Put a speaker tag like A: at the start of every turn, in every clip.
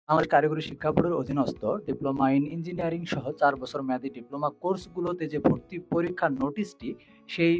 A: বাংলাদেশ কারিগরি শিক্ষা বোর্ডের অধীনস্থ ডিপ্লোমা ইন ইঞ্জিনিয়ারিং সহ ৪ বছর মেয়াদী ডিপ্লোমা কোর্সগুলোতে যে ভর্তি পরীক্ষার নোটিশটি, সেই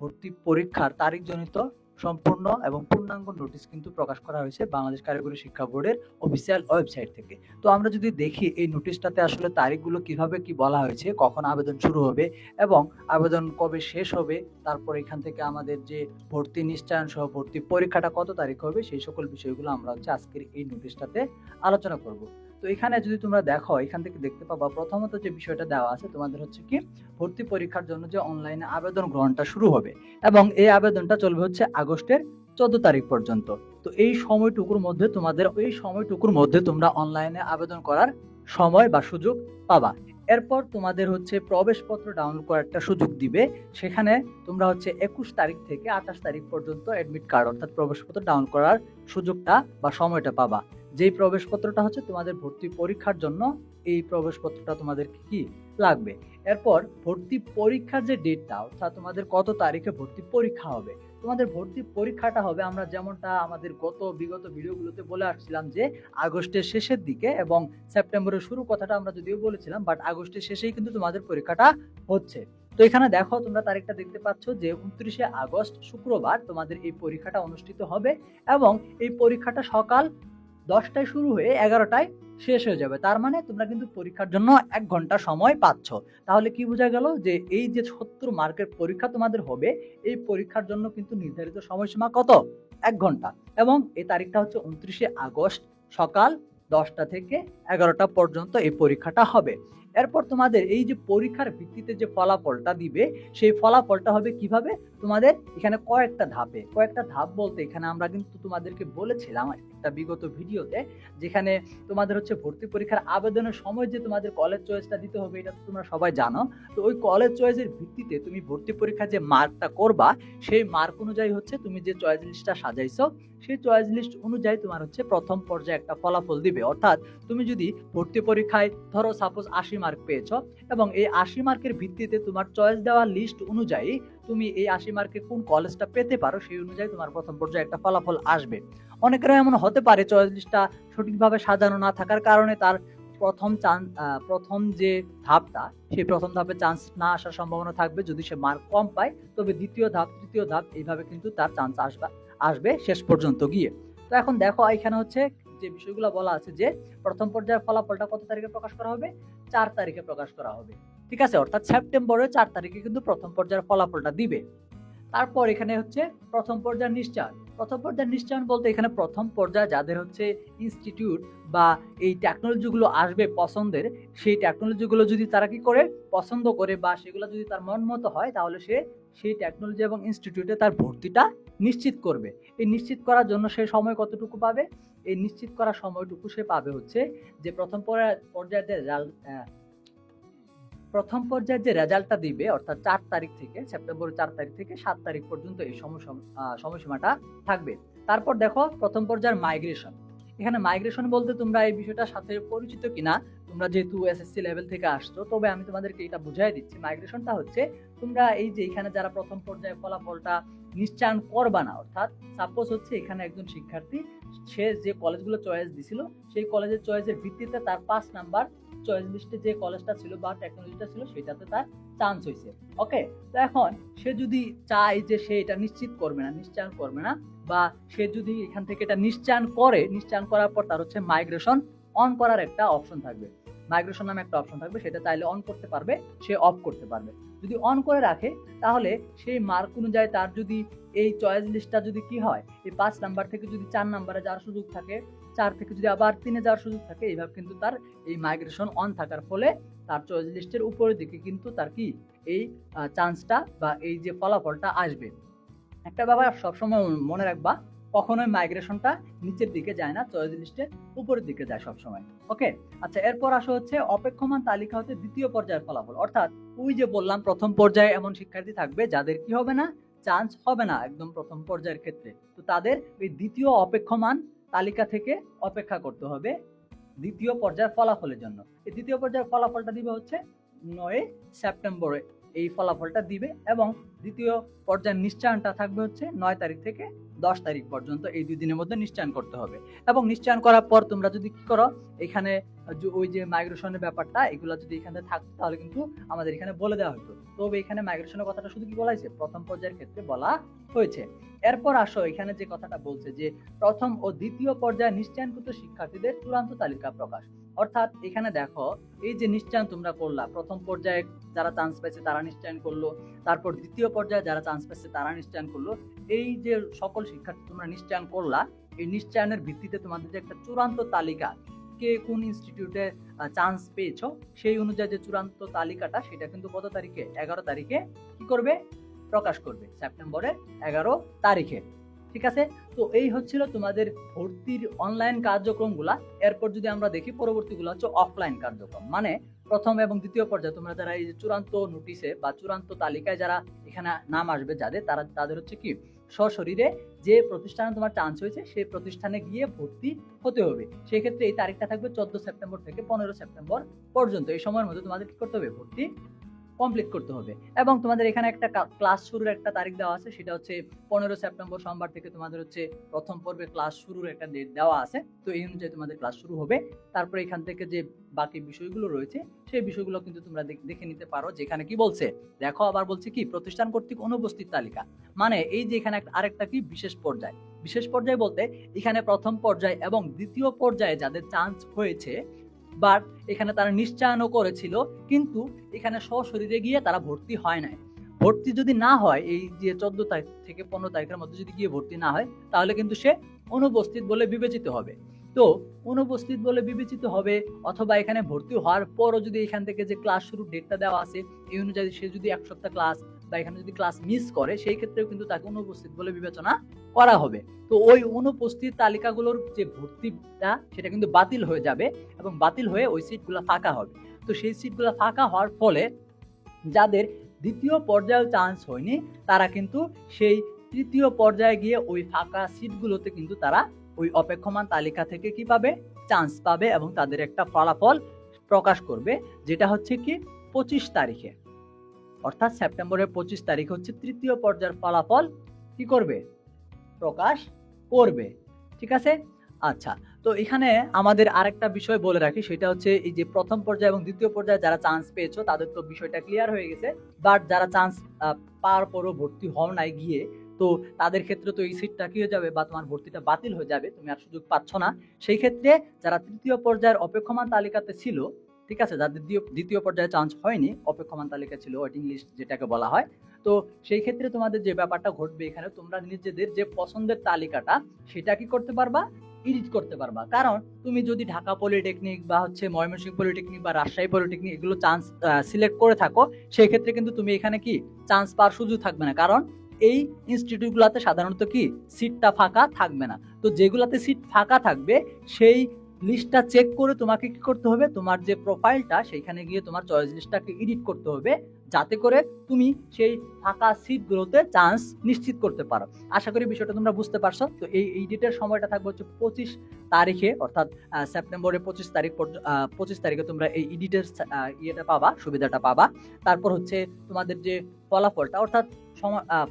A: ভর্তি পরীক্ষার তারিখজনিত সম্পূর্ণ এবং পূর্ণাঙ্গ নোটিশ কিন্তু প্রকাশ করা হয়েছে বাংলাদেশ কারিগরি শিক্ষা বোর্ডের অফিসিয়াল ওয়েবসাইট থেকে। তো আমরা যদি দেখি এই নোটিশটাতে আসলে তারিখগুলো কিভাবে কি বলা হয়েছে, কখন আবেদন শুরু হবে এবং আবেদন কবে শেষ হবে, তারপর এখান থেকে আমাদের যে ভর্তি নিশ্চয়ন সহ ভর্তি পরীক্ষাটা কত তারিখ হবে, সেই সকল বিষয়গুলো আমরা আজকের এই নোটিশটাতে আলোচনা করব। তো এখানে যদি তোমরা দেখো, এখান থেকে দেখতে পাবা প্রথমত যে বিষয়টা দেওয়া আছে তোমাদের হচ্ছে কি, ভর্তি পরীক্ষার জন্য যে অনলাইনে আবেদন গ্রহণটা শুরু হবে এবং এই আবেদনটা চলবে হচ্ছে আগস্টের 14 তারিখ পর্যন্ত। তো এই সময়টুকুর মধ্যে তোমরা অনলাইনে আবেদন করার সময় বা সুযোগ পাবা। এরপর তোমাদের হচ্ছে প্রবেশপত্র ডাউনলোড করার একটা সুযোগ দিবে। সেখানে তোমরা হচ্ছে 21 তারিখ থেকে 28 তারিখ পর্যন্ত অ্যাডমিট কার্ড অর্থাৎ প্রবেশপত্র ডাউনলোড করার সুযোগটা বা সময়টা পাবা। যেই প্রবেশপত্রটা হচ্ছে তোমাদের ভর্তি পরীক্ষার জন্য, এই প্রবেশপত্রটা তোমাদের কি লাগবে। এরপর ভর্তি পরীক্ষার যে ডেটটা, অর্থাৎ তোমাদের কত তারিখে ভর্তি পরীক্ষা হবে। তোমাদের ভর্তি পরীক্ষাটা হবে, আমরা যেমনটা আমাদের বিগত ভিডিওগুলোতে বলে আসছিলাম যে আগস্টের শেষের দিকে এবং সেপ্টেম্বরের শুরু কথাটা আমরা যদিও বলেছিলাম, বাট আগস্টের শেষেই কিন্তু তোমাদের পরীক্ষাটা হচ্ছে। তো এখানে দেখো, তোমরা তারিখটা দেখতে পাচ্ছ যে 29শে আগস্ট শুক্রবার তোমাদের এই পরীক্ষাটা অনুষ্ঠিত হবে এবং এই পরীক্ষাটা সকাল 10টায় শুরু হয়ে 11টায় শেষ হয়ে যাবে। তার মানে তোমরা কিন্তু পরীক্ষার জন্য 1 ঘন্টা সময় পাচ্ছ। তাহলে কি বোঝা গেল যে এই যে 70 মার্কের পরীক্ষা তোমাদের হবে, এই পরীক্ষার জন্য কিন্তু নির্ধারিত সময়সীমা কত? 1 ঘন্টা। এবং এই তারিখটা হচ্ছে 29শে আগস্ট সকাল 10টা থেকে 11টা পর্যন্ত এই পরীক্ষাটা হবে। এরপর তোমাদের এই যে পরীক্ষার ভিত্তিতে যে ফলাফলটা দিবে, সেই ফলাফলটা হবে কিভাবে? তোমাদের এখানে কয়েকটা ধাপ বলতে এখানে আমরা কিন্তু তোমাদেরকে বলেছিলাম একটা বিগত ভিডিওতে, যেখানে তোমাদের হচ্ছে ভর্তি পরীক্ষার আবেদনের সময় যে তোমাদের কলেজ চয়েসটা দিতে হবে, এটা তো তোমরা সবাই জানো। তো ওই কলেজ চয়েসের ভিত্তিতে তুমি ভর্তি পরীক্ষার যে মার্কটা করবা, সেই মার্ক অনুযায়ী হচ্ছে তুমি যে চয়েস লিস্টটা সাজাইছো, সেই চয়েস লিস্ট অনুযায়ী তোমার হচ্ছে প্রথম পর্যায়ে একটা ফলাফল দিবে। অর্থাৎ তুমি যদি ভর্তি পরীক্ষায় ধরো সাপোজ 80 মার্ক পেয়েছো এবং এই 80 মার্কের ভিত্তিতে তোমার চয়েস দেওয়া লিস্ট অনুযায়ী তুমি এই 80 মার্কে কোন কলেজটা পেতে পারো, সেই অনুযায়ী তোমার প্রথম পর্যায়ে একটা ফলাফল আসবে। অনেকের এমন হতে পারে চয়েস লিস্টটা সঠিকভাবে সাজানো না থাকার কারণে তার প্রথম যে ধাপটা, সেই প্রথম ধাপে চান্স না আসার সম্ভাবনা থাকবে। যদি সে মার্ক কম পায়, তবে দ্বিতীয় ধাপ, তৃতীয় ধাপ, এইভাবে কিন্তু তার চান্স আসবে শেষ পর্যন্ত গিয়ে। তো এখন দেখো, এখানে হচ্ছে যে বিষয়গুলো বলা আছে যে প্রথম পর্যায়ের ফলাফলটা কত তারিখে প্রকাশ করা হবে? 4 তারিখে প্রকাশ করা হবে। ঠিক আছে, অর্থাৎ সেপ্টেম্বরের 4 তারিখে কিন্তু প্রথম পর্যায়ের ফলাফলটা দিবে। তারপর এখানে হচ্ছে প্রথম পর্যায়ের নিশ্চয়ন বলতে এখানে প্রথম পর্যায়ে যাদের হচ্ছে ইনস্টিটিউট বা এই টেকনোলজিগুলো আসবে পছন্দের, সেই টেকনোলজিগুলো যদি তারা কি করে পছন্দ করে বা সেগুলো যদি তার মন মতো হয়, তাহলে সে সেই টেকনোলজি এবং ইনস্টিটিউটে তার ভর্তিটা নিশ্চিত করবে। এই নিশ্চিত করার জন্য সে সময় কতটুকু পাবে? এই নিশ্চিত করার সময়টুকু সে পাবে হচ্ছে যে প্রথম পর্যায়ে যে রেজাল্টটা দিবে, অর্থাৎ 4 তারিখ থেকে, সেপ্টেম্বরের 4 তারিখ থেকে 7 তারিখ পর্যন্ত এই সময়সীমাটা থাকবে। তারপর দেখো প্রথম পর্যায়ের মাইগ্রেশন। এখানে মাইগ্রেশন বলতে তোমরা এই বিষয়টার সাথে পরিচিত কিনা, তোমরা যেহেতু এসএসসি লেভেল থেকে আসছো, তবে আমি তোমাদেরকে এটা বুঝাই দিচ্ছি। মাইগ্রেশনটা হচ্ছে তোমরা এই যে এখানে যারা প্রথম পর্যায়ে ফলাফলটা নিশ্চয়ন করবা না, অর্থাৎ সাপোজ হচ্ছে এখানে একজন শিক্ষার্থী, সে যে কলেজগুলো চয়েস দিছিল, সেই কলেজের চয়েসের ভিত্তিতে তার 5 নাম্বার চয়েস লিস্টে যে কলেজটা ছিল বা টেকনোলজিটা ছিল, সেটাতে তার চান্স হয়েছে। ওকে, তো এখন সে যদি চায় যে সে এটা নিশ্চয়ন করবে না, বা সে যদি এখান থেকে এটা নিশ্চয়ন করার পর তার হচ্ছে মাইগ্রেশন অন করার একটা অপশন থাকবে। মাইগ্রেশন নামে একটা অপশন থাকবে, সেটা চাইলে অন করতে পারবে, সে অফ করতে পারবে। যদি অন করে রাখে, তাহলে সেই মার্ক অনুযায়ী তার যদি এই চয়েস লিস্টটা যদি কি হয়, এই 5 নাম্বার থেকে যদি 4 নাম্বারে যাওয়ার সুযোগ থাকে, 4 থেকে যদি আবার 3-এ যাওয়ার সুযোগ থাকে, এইভাবে কিন্তু তার এই মাইগ্রেশন অন থাকার ফলে তার চয়েস লিস্টের উপরের দিকে কিন্তু তার কি এই চান্সটা বা এই যে ফলাফলটা আসবে। একটা ব্যাপার সবসময় মনে রাখবা, কখনোই মাইগ্রেশনটা নিচের দিকে যায় না, চয়েস লিস্টের উপরের দিকে যায় সবসময়। ওকে, আচ্ছা, এরপর আসা হচ্ছে অপেক্ষমান তালিকা হতে দ্বিতীয় পর্যায়ের ফলাফল। অর্থাৎ ওই যে বললাম প্রথম পর্যায়ে এমন শিক্ষার্থী থাকবে যাদের কি হবে না, চান্স হবে না একদম প্রথম পর্যায়ের ক্ষেত্রে। তো তাদের এই দ্বিতীয় অপেক্ষমান তালিকা থেকে অপেক্ষা করতে হবে দ্বিতীয় পর্যায়ের ফলাফলের জন্য। এই দ্বিতীয় পর্যায়ের ফলাফলটা দিবে হচ্ছে 9 সেপ্টেম্বরে, এই ফলাফলটা দিবে এবং দ্বিতীয় পর্যায়ের নিশ্চয়নটা থাকবে হচ্ছে 9 তারিখ থেকে 10 তারিখ পর্যন্ত, এই 2 দিনের মধ্যে নিশ্চয়ন করতে হবে। এবং নিশ্চয়ন করার পর তোমরা যদি কি করো, এখানে ওই যে মাইগ্রেশনের ব্যাপারটা এগুলো যদি এখানে থাকতো তাহলে কিন্তু আমাদের এখানে বলে দেওয়া হতো। তবে এখানে মাইগ্রেশনের কথাটা শুধু কি বলা হয়েছে, প্রথম পর্যায়ের ক্ষেত্রে বলা হয়েছে। এরপর আসো এখানে যে কথাটা বলছে যে প্রথম ও দ্বিতীয় পর্যায়ে নিশ্চয়নকৃত শিক্ষার্থীদের চূড়ান্ত তালিকা প্রকাশ। অর্থাৎ এখানে দেখো, এই যে নিশ্চয়ন তোমরা করলা, প্রথম পর্যায়ে যারা চান্স পেয়েছে তারা নিশ্চয়ন করলো, তারপর দ্বিতীয় পর্যায়ে যারা চান্স পেয়েছে তারা নিশ্চয়ন করলো। এই যে সকল শিক্ষার্থী তোমরা নিশ্চয়ন করলা, এই নিশ্চয়নের ভিত্তিতে তোমাদের যে একটা চূড়ান্ত তালিকা, কে কোন ইনস্টিটিউটে চান্স পেয়েছো সেই অনুযায়ী যে চূড়ান্ত তালিকাটা, সেটা কিন্তু কত তারিখে, 11 তারিখে কি করবে, প্রকাশ করবে, সেপ্টেম্বরের 11 তারিখে। ঠিক আছে, তো এই হচ্ছিল তোমাদের ভর্তির অনলাইন কার্যক্রমগুলা। এরপর যদি আমরা দেখি পরবর্তীগুলো হচ্ছে অফলাইন কার্যক্রম, মানে প্রথম এবং দ্বিতীয় পর্যায়ে তোমরা যারা এই চূড়ান্ত নোটিশে বা চূড়ান্ত তালিকায় যারা এখানে নাম আসবে যাদের, তাদের হচ্ছে কি সশরীরে যে প্রতিষ্ঠানে তোমার চান্স হয়েছে সেই প্রতিষ্ঠানে গিয়ে ভর্তি হতে হবে। সেই ক্ষেত্রে এই তারিখটা থাকবে 14 সেপ্টেম্বর থেকে 15 সেপ্টেম্বর পর্যন্ত। এই সময়ের মধ্যে তোমাদের কি করতে হবে, ভর্তি কমপ্লিট করতে হবে। এবং তোমাদের এখানে একটা ক্লাস শুরুর একটা তারিখ দেওয়া আছে, সেটা হচ্ছে 15 সেপ্টেম্বর সোমবার থেকে তোমাদের হচ্ছে প্রথম পর্বে ক্লাস শুরুর একটা ডেট দেওয়া আছে। তো এই অনুযায়ী তোমাদের ক্লাস শুরু হবে। তারপরে এখান থেকে যে বাকি বিষয়গুলো রয়েছে সেই বিষয়গুলো কিন্তু তোমরা দেখে নিতে পারো। যেখানে কি বলছে দেখো, আবার বলছে কি প্রতিষ্ঠান কর্তৃক অনুপস্থিত তালিকা, মানে এই যে এখানে আরেকটা কি বিশেষ পর্যায়। বিশেষ পর্যায় বলতে এখানে প্রথম পর্যায়ে এবং দ্বিতীয় পর্যায়ে যাদের চান্স হয়েছে, বাট এখানে তারা নিশ্চয়নও করেছিল কিন্তু এখানে সশরীরে গিয়ে তারা ভর্তি হয় নাই। ভর্তি যদি না হয়, এই যে 14 তারিখ থেকে 15 তারিখের মধ্যে যদি গিয়ে ভর্তি না হয়, তাহলে কিন্তু সে অনুপস্থিত বলে বিবেচিত হবে। তো অনুপস্থিত বলে বিবেচিত হবে, অথবা এখানে ভর্তি হওয়ার পরও যদি এখান থেকে যে ক্লাস শুরুর ডেটটা দেওয়া আছে এই অনুযায়ী সে যদি 1 সপ্তাহ ক্লাস বা এখানে যদি ক্লাস মিস করে, সেই ক্ষেত্রেও কিন্তু তাকে অনুপস্থিত বলে বিবেচনা করা হবে। তো ওই অনুপস্থিত তালিকাগুলোর যে ভর্তিটা সেটা কিন্তু বাতিল হয়ে যাবে এবং বাতিল হয়ে ওই সিটগুলো ফাঁকা হবে। তো সেই সিটগুলো ফাঁকা হওয়ার ফলে যাদের দ্বিতীয় পর্যায়ে চান্স হয়নি তারা কিন্তু সেই তৃতীয় পর্যায়ে গিয়ে ওই ফাঁকা সিটগুলোতে কিন্তু তারা ওই অপেক্ষমান তালিকা থেকে কি পাবে, চান্স পাবে এবং তাদের একটা ফলাফল প্রকাশ করবে, যেটা হচ্ছে কি 25 তারিখে, অর্থাৎ সেপ্টেম্বরের 25 তারিখ হচ্ছে তৃতীয় পর্যায়ের ফলাফল কি করবে, প্রকাশ করবে। ঠিক আছে, আচ্ছা। তো এখানে আমাদের আরেকটা বিষয় বলে রাখি, সেটা হচ্ছে এই যে প্রথম পর্যায়ে এবং দ্বিতীয় পর্যায়ে যারা চান্স পেয়েছো তাদের তো বিষয়টা ক্লিয়ার হয়ে গেছে, বাট যারা চান্স পাওয়ার পরও ভর্তি হও নাই গিয়ে, তো তাদের ক্ষেত্রে তো এই সিটটা কি হয়ে যাবে বা তোমার ভর্তিটা বাতিল হয়ে যাবে, তুমি আর সুযোগ পাচ্ছ না। সেই ক্ষেত্রে যারা তৃতীয় পর্যায়ের অপেক্ষমান তালিকাতে ছিল, ঠিক আছে, যাদের দ্বিতীয় পর্যায়ে চান্স হয়নি, অপেক্ষমান তালিকা ছিল, ওয়েটিং লিস্ট যেটাকে বলা হয়, তো সেই ক্ষেত্রে তোমাদের যে ব্যাপারটা ঘটবে, এখানে তোমরা নিজেদের যে পছন্দের তালিকাটা সেটা কি করতে পারবা, এডিট করতে পারবা। কারণ তুমি যদি ঢাকা পলিটেকনিক বা হচ্ছে ময়মনসিংহ পলিটেকনিক বা রাজশাহী পলিটেকনিক এগুলো চান্স সিলেক্ট করে থাকো, সেই ক্ষেত্রে কিন্তু তুমি এখানে কি চান্স পাওয়ার সুযোগ থাকবে না, কারণ এই ইনস্টিটিউটগুলোতে সাধারণত কি সিটটা ফাঁকা থাকবে না। তো যেগুলাতে সিট ফাঁকা থাকবে সেই লিস্টটা চেক করে তোমাকে কি করতে হবে, তোমার যে প্রোফাইলটা সেইখানে গিয়ে তোমার চয়েস লিস্টটাকে এডিট করতে হবে, যাতে করে তুমি সেই ফাঁকা সিটগুলোতে চান্স নিশ্চিত করতে পারো। আশা করি বিষয়টা তোমরা বুঝতে পারছো। তো এই এডিটের সময়টা থাকবে হচ্ছে 25 তারিখে, অর্থাৎ সেপ্টেম্বরের 25 তারিখে তোমরা এই এডিটের ইয়েটা পাবা, সুবিধাটা পাবা। তারপর হচ্ছে তোমাদের যে ফলাফলটা, অর্থাৎ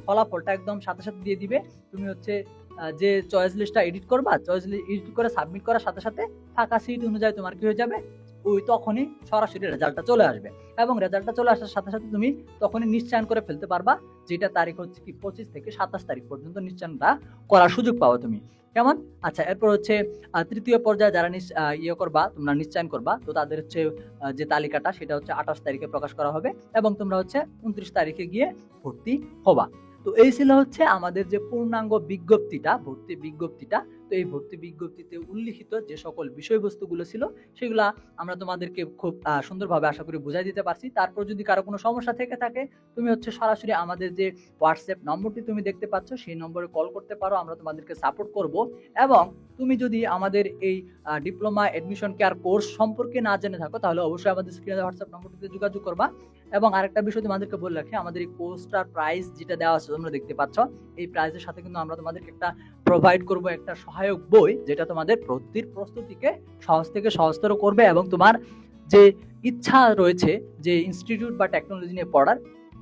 A: ফলাফলটা একদম সাথে সাথে দিয়ে দিবে। তুমি হচ্ছে যে চয়েস লিস্টটা এডিট করবা, চয়েস লিস্ট এডিট করে সাবমিট করার সাথে সাথে ফাঁকা সিট অনুযায়ী তোমার কি হয়ে যাবে, ওই তখনই সরাসরি রেজাল্টটা চলে আসবে। এবং রেজাল্টটা চলে আসার সাথে সাথে তুমি তখনই নিশ্চয়ন করে ফেলতে পারবা, যেটা তারিখ হচ্ছে কি 25 থেকে 27 তারিখ পর্যন্ত নিশ্চয়নটা করার সুযোগ পাবো তুমি। কেমন? আচ্ছা, এরপর হচ্ছে তৃতীয় পর্যায়ে যারা করবা, তোমরা নিশ্চয়ন করবা, তো তাদের হচ্ছে যে তালিকাটা সেটা হচ্ছে 28 তারিখে প্রকাশ করা হবে এবং তোমরা হচ্ছে 29 তারিখে গিয়ে ভর্তি হবা। তো এই ছিল হচ্ছে আমাদের যে পূর্ণাঙ্গ বিজ্ঞপ্তিটা, ভর্তি বিজ্ঞপ্তিটা। তো এই ভর্তি বিজ্ঞপ্তিতে উল্লিখিত যে সকল বিষয়বস্তুগুলো ছিল সেগুলা আমরা তোমাদেরকে খুব সুন্দরভাবে আশা করি বুঝাই দিতে পারছি। তারপর যদি কারো কোনো সমস্যা থেকে থাকে, তুমি হচ্ছে সরাসরি আমাদের যে হোয়াটসঅ্যাপ নম্বরটি তুমি দেখতে পাচ্ছ সেই নম্বরে কল করতে পারো, আমরা তোমাদেরকে সাপোর্ট করব। এবং তুমি যদি আমাদের এই ডিপ্লোমা এডমিশন কেয়ার কোর্স সম্পর্কে না জেনে থাকো, তাহলে অবশ্যই আমাদের স্ক্রিনে হোয়াটসঅ্যাপ নম্বরটিতে যোগাযোগ করবা। এবং আরেকটা বিষয় তোমাদেরকে বলে রাখি, আমাদের এই কোর্সটার প্রাইস যেটা দেওয়া আছে তোমরা দেখতে পাচ্ছ, এই প্রাইসের সাথে কিন্তু আমরা তোমাদেরকে একটা প্রোভাইড করব একটা সহায়ক বই, যেটা তোমাদের ভর্তির প্রস্তুতিকে সহজ থেকে সহজতর করবে এবং তোমার যে ইচ্ছা রয়েছে যে ইনস্টিটিউট বা টেকনোলজি নিয়ে পড়ার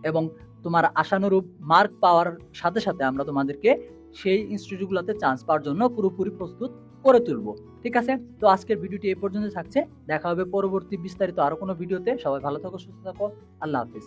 A: এবং তোমার আশানুরূপ মার্ক পাওয়ার সাথে সাথে আমরা তোমাদেরকে সেই ইনস্টিটিউটগুলোতে চান্স পাওয়ার জন্য পুরোপুরি প্রস্তুত করে তুলবো। ঠিক আছে, তো আজকের ভিডিওটি এই পর্যন্ত থাকছে। দেখা হবে পরবর্তী বিস্তারিত আরো কোনো ভিডিওতে। সবাই ভালো থাকো, সুস্থ থাকো। আল্লাহ হাফিজ।